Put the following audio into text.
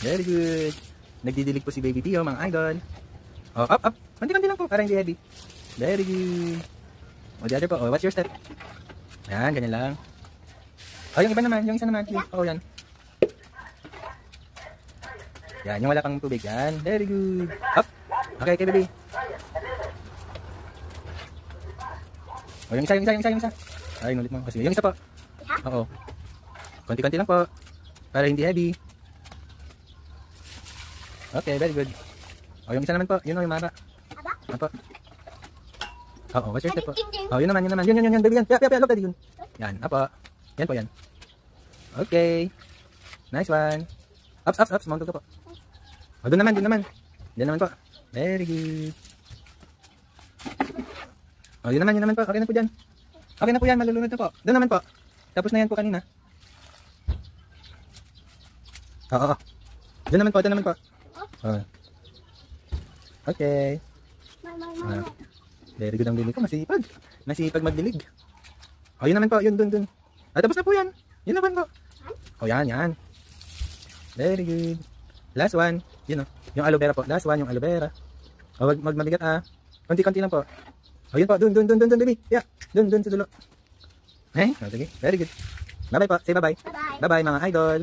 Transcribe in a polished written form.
Very good. Nagdidilig po si Baby Pio, mga idol. Oh, up. Konti-konti lang po, para hindi heavy. Very good. O, the other po. Oh, what's your step? Yan, ganyan lang. Oh, yung iba naman, yung isa naman. Oh, yan. Yan, yung wala pang tubig. Yan, very good. Up. Okay, baby. Oh, yung isa. Ay, nulit mo. Kasi yung isa po. Oo. Konti-konti lang po. Para hindi heavy. Okay, very good. O, yung isa naman po. Yun o, yung mara. Apo. Oo, what's your step po? Oh, yun naman. Yun, baby. Yan, look at yun. Yan, apo. Yan po yan. Okay. Nice one. Ups. Mountain po. O, doon naman. Diyan naman po. Very good. O, yun naman po. Okay na po dyan. Okay na po yan, malulunod na po. Doon naman po. Tapos na yan po kanina. Oo. Doon naman po. Oh. Okay. Very good ang dilig ko. Masipag magdilig. O, yun naman po. Yun, dun. Tapos na po yan. Yun naman po. O, yan. Very good. Last one. Yun o. Yung aloe vera po. Last one, yung aloe vera. O, wag mabigat Konti-konti lang po. O, yun po. Dun, baby. Yeah. Dun sa dulo. Okay. Very good. Bye-bye po. Say bye-bye. Bye-bye mga idol.